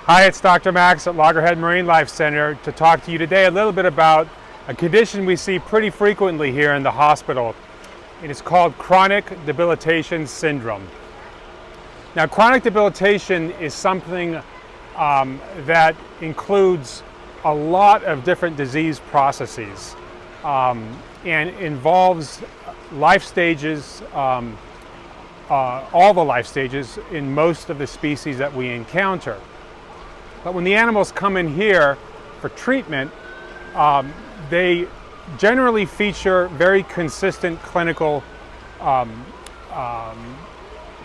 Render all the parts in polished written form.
Hi, it's Dr. Max at Loggerhead Marine Life Center to talk to you today a little bit about a condition we see pretty frequently here in the hospital. It is called chronic debilitation syndrome. Now, chronic debilitation is something that includes a lot of different disease processes and involves life stages, all the life stages in most of the species that we encounter. But when the animals come in here for treatment, they generally feature very consistent clinical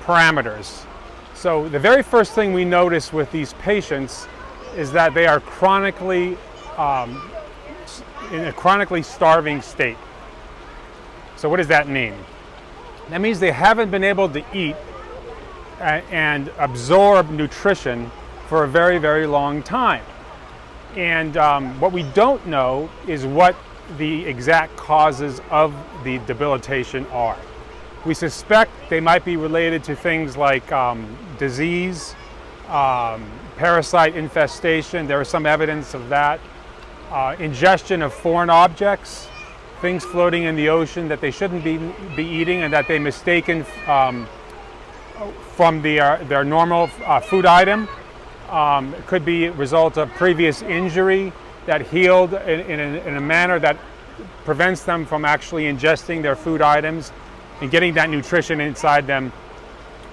parameters. So the very first thing we notice with these patients is that they are chronically in a chronically starving state. So what does that mean? That means they haven't been able to eat and absorb nutrition for a very, very long time. And what we don't know is what the exact causes of the debilitation are. We suspect they might be related to things like disease, parasite infestation. There is some evidence of that. Ingestion of foreign objects, things floating in the ocean that they shouldn't be eating and that they mistaken from their normal food item. It could be a result of previous injury that healed in a manner that prevents them from actually ingesting their food items and getting that nutrition inside them.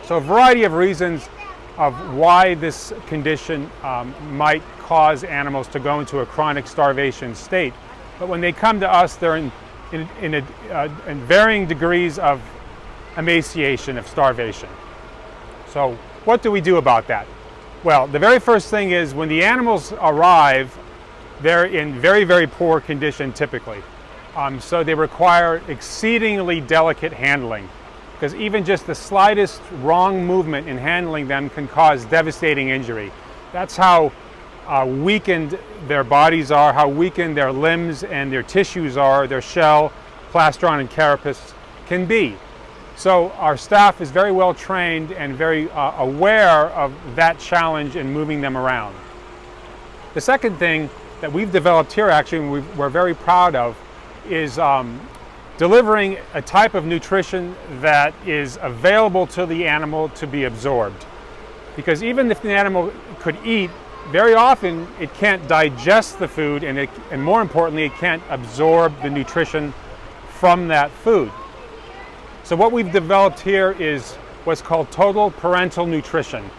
So a variety of reasons of why this condition might cause animals to go into a chronic starvation state. But when they come to us, they're in varying degrees of emaciation, of starvation. So what do we do about that? Well, the very first thing is when the animals arrive, they're in very, very poor condition typically. So they require exceedingly delicate handling, because even just the slightest wrong movement in handling them can cause devastating injury. That's how weakened their bodies are, how weakened their limbs and their tissues are, their shell, plastron, and carapace can be. So our staff is very well trained and very aware of that challenge in moving them around. The second thing that we've developed here, actually, and we're very proud of, is delivering a type of nutrition that is available to the animal to be absorbed. Because even if the animal could eat, very often it can't digest the food, and more importantly, it can't absorb the nutrition from that food. So what we've developed here is what's called total parental nutrition.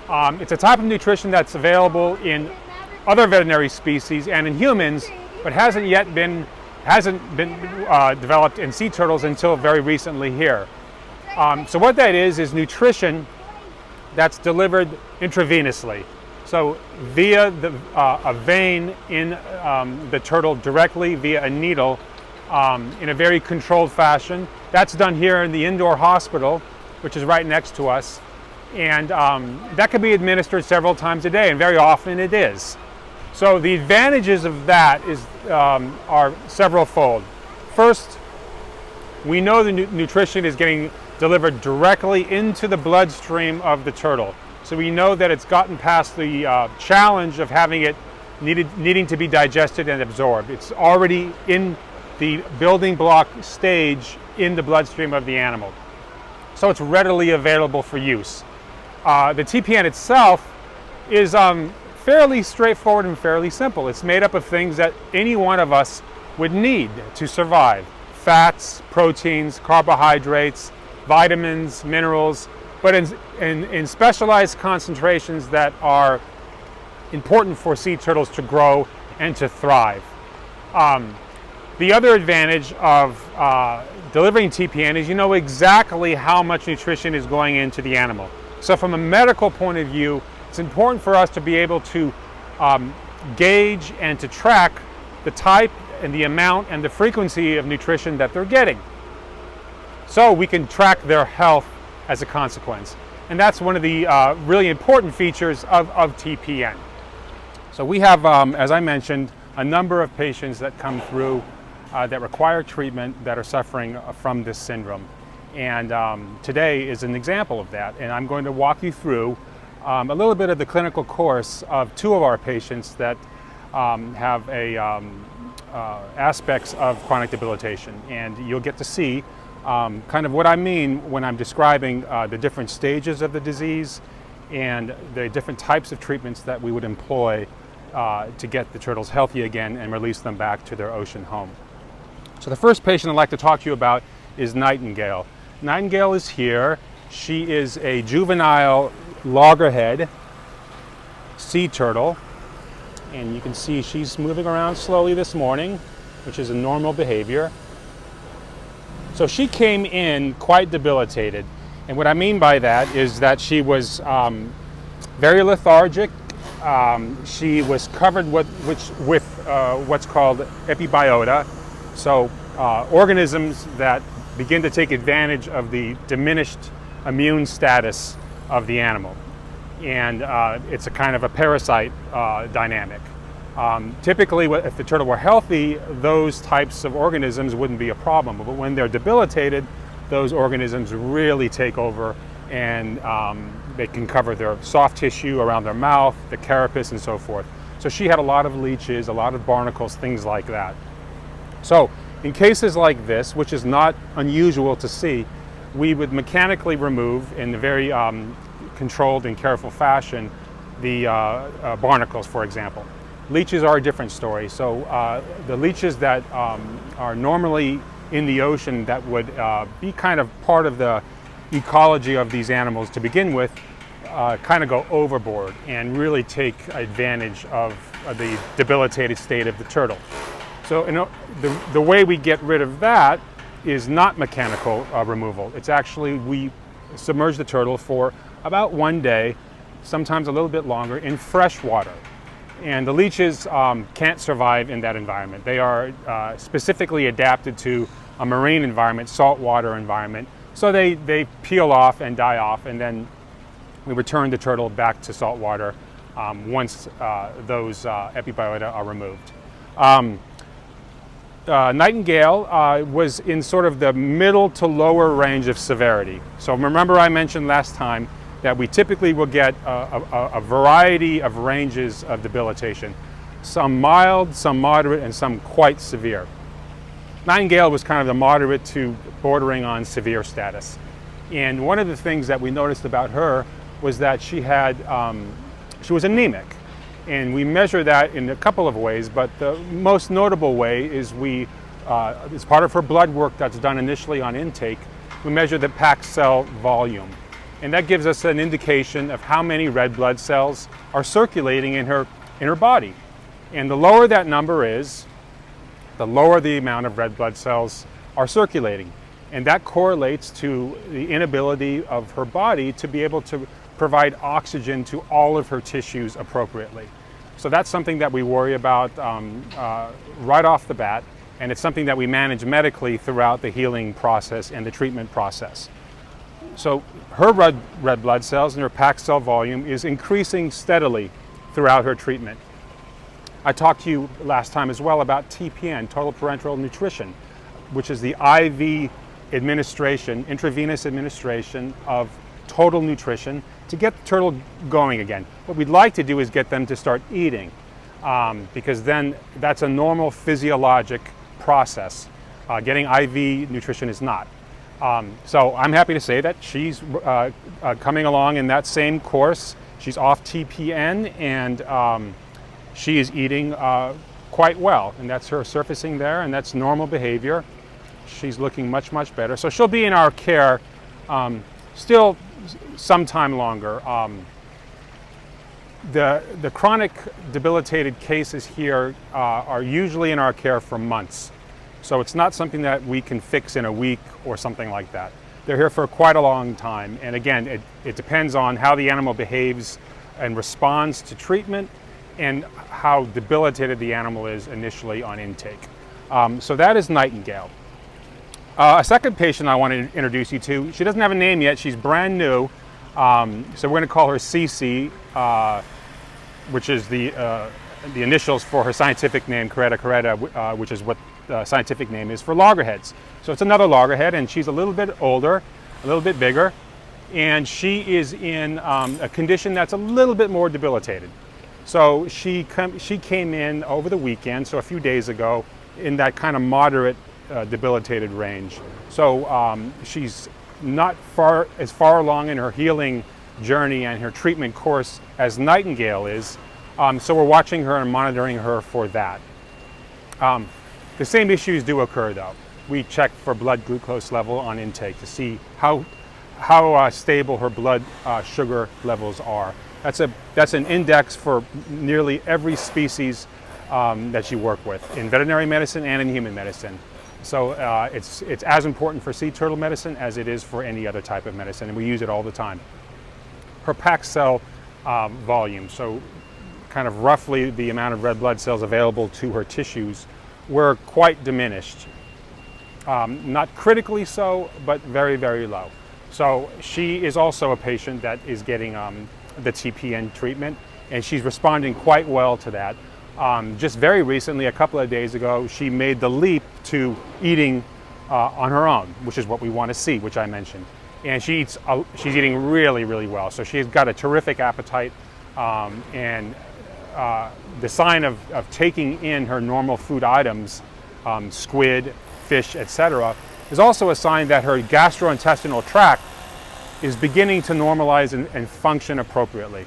It's a type of nutrition that's available in other veterinary species and in humans, but hasn't been developed in sea turtles until very recently here. So what that is nutrition that's delivered intravenously. So via a vein in the turtle directly via a needle in a very controlled fashion. That's done here in the indoor hospital, which is right next to us. And that can be administered several times a day, and very often it is. So the advantages of that are several-fold. First, we know the nutrition is getting delivered directly into the bloodstream of the turtle. So we know that it's gotten past the challenge of having it needing to be digested and absorbed. It's already in the building block stage in the bloodstream of the animal. So it's readily available for use. The TPN itself is fairly straightforward and fairly simple. It's made up of things that any one of us would need to survive. Fats, proteins, carbohydrates, vitamins, minerals, but in specialized concentrations that are important for sea turtles to grow and to thrive. The other advantage of delivering TPN is you know exactly how much nutrition is going into the animal. So from a medical point of view, it's important for us to be able to gauge and to track the type and the amount and the frequency of nutrition that they're getting. So we can track their health as a consequence. And that's one of the really important features of TPN. So we have, as I mentioned, a number of patients that come through that require treatment that are suffering from this syndrome. And today is an example of that. And I'm going to walk you through a little bit of the clinical course of two of our patients that have aspects of chronic debilitation, and you'll get to see kind of what I mean when I'm describing the different stages of the disease and the different types of treatments that we would employ to get the turtles healthy again and release them back to their ocean home. So the first patient I'd like to talk to you about is Nightingale. Nightingale is here. She is a juvenile loggerhead sea turtle, and you can see she's moving around slowly this morning, which is a normal behavior. So she came in quite debilitated, and what I mean by that is that she was very lethargic. She was covered with what's called epibiota, so organisms that begin to take advantage of the diminished immune status of the animal. And it's a kind of a parasite dynamic. Typically, if the turtle were healthy, those types of organisms wouldn't be a problem. But when they're debilitated, those organisms really take over, and they can cover their soft tissue around their mouth, the carapace, and so forth. So she had a lot of leeches, a lot of barnacles, things like that. So in cases like this, which is not unusual to see, we would mechanically remove, in a very controlled and careful fashion, the barnacles, for example. Leeches are a different story. So the leeches that are normally in the ocean that would be kind of part of the ecology of these animals to begin with, kind of go overboard and really take advantage of the debilitated state of the turtle. So the way we get rid of that is not mechanical removal. It's actually, we submerge the turtle for about 1 day, sometimes a little bit longer, in fresh water. And the leeches can't survive in that environment. They are specifically adapted to a marine environment, saltwater environment. So they peel off and die off, and then we return the turtle back to saltwater once those epibiota are removed. Nightingale was in sort of the middle to lower range of severity. So remember I mentioned last time that we typically will get a variety of ranges of debilitation. Some mild, some moderate, and some quite severe. Nightingale was kind of the moderate to bordering on severe status. And one of the things that we noticed about her was that she was anemic. And we measure that in a couple of ways, but the most notable way is as part of her blood work that's done initially on intake, we measure the packed cell volume. And that gives us an indication of how many red blood cells are circulating in her body. And the lower that number is, the lower the amount of red blood cells are circulating. And that correlates to the inability of her body to be able to provide oxygen to all of her tissues appropriately. So that's something that we worry about right off the bat, and it's something that we manage medically throughout the healing process and the treatment process. So her red blood cells and her packed cell volume is increasing steadily throughout her treatment. I talked to you last time as well about TPN, total parental nutrition, which is the IV administration, intravenous administration of total nutrition to get the turtle going again. What we'd like to do is get them to start eating, because then that's a normal physiologic process. Getting IV nutrition is not. So I'm happy to say that she's coming along in that same course. She's off TPN, and she is eating quite well, and that's her surfacing there, and that's normal behavior. She's looking much, much better. So she'll be in our care still some time longer. The chronic debilitated cases here are usually in our care for months. So it's not something that we can fix in a week or something like that. They're here for quite a long time. And again, it depends on how the animal behaves and responds to treatment and how debilitated the animal is initially on intake. So that is Nightingale. A second patient I want to introduce you to, she doesn't have a name yet, she's brand new. So we're going to call her CC, which is the initials for her scientific name, caretta, which is what the scientific name is for loggerheads. So it's another loggerhead, and she's a little bit older, a little bit bigger, and she is in a condition that's a little bit more debilitated. So she came in over the weekend, so a few days ago, in that kind of moderate debilitated range. So she's not as far along in her healing journey and her treatment course as Nightingale is. So we're watching her and monitoring her for that. The same issues do occur though. We check for blood glucose level on intake to see how stable her blood sugar levels are. That's an index for nearly every species that you work with in veterinary medicine and in human medicine. So it's as important for sea turtle medicine as it is for any other type of medicine, and we use it all the time. Her packed cell volume, so kind of roughly the amount of red blood cells available to her tissues, were quite diminished. Not critically so, but very, very low. So she is also a patient that is getting the TPN treatment, and she's responding quite well to that. Just very recently, a couple of days ago, she made the leap to eating on her own, which is what we want to see, which I mentioned. And she's eating really, really well. So she's got a terrific appetite, and the sign of taking in her normal food items, squid, fish, etc., is also a sign that her gastrointestinal tract is beginning to normalize and function appropriately.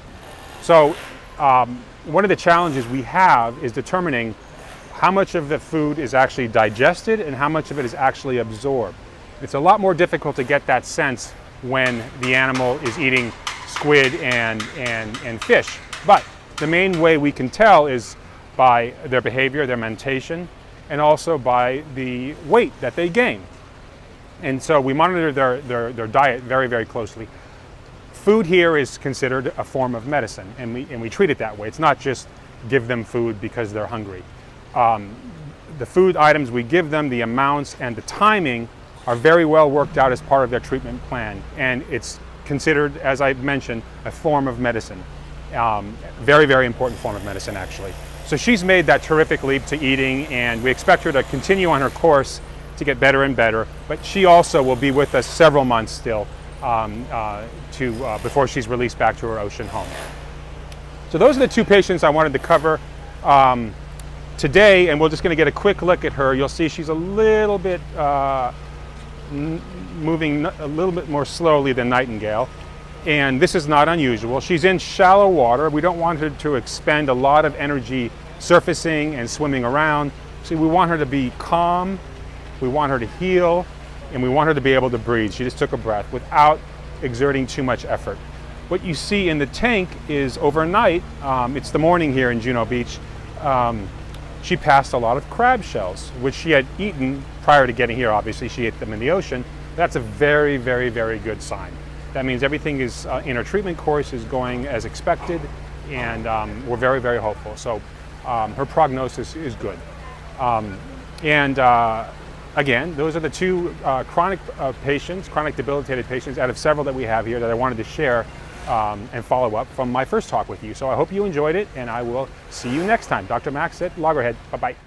So one of the challenges we have is determining how much of the food is actually digested and how much of it is actually absorbed. It's a lot more difficult to get that sense when the animal is eating squid and fish. But the main way we can tell is by their behavior, their mentation, and also by the weight that they gain. And so we monitor their diet very, very closely. Food here is considered a form of medicine, and we treat it that way. It's not just give them food because they're hungry. The food items we give them, the amounts and the timing, are very well worked out as part of their treatment plan, and it's considered, as I mentioned, a form of medicine. Very, very important form of medicine, actually. So she's made that terrific leap to eating, and we expect her to continue on her course to get better and better, but she also will be with us several months still before she's released back to her ocean home. So those are the two patients I wanted to cover today, and we're just going to get a quick look at her. You'll see she's a little bit moving a little bit more slowly than Nightingale, and this is not unusual. She's in shallow water. We don't want her to expend a lot of energy surfacing and swimming around. So we want her to be calm, we want her to heal, and we want her to be able to breathe. She just took a breath without exerting too much effort. What you see in the tank is overnight, it's the morning here in Juno Beach, she passed a lot of crab shells, which she had eaten prior to getting here. Obviously, she ate them in the ocean. That's a very, very, very good sign. That means everything is in her treatment course is going as expected, and we're very, very hopeful. So her prognosis is good. Again, those are the two chronic patients, chronic debilitated patients out of several that we have here that I wanted to share and follow up from my first talk with you. So I hope you enjoyed it, and I will see you next time. Dr. Max at Loggerhead. Bye-bye.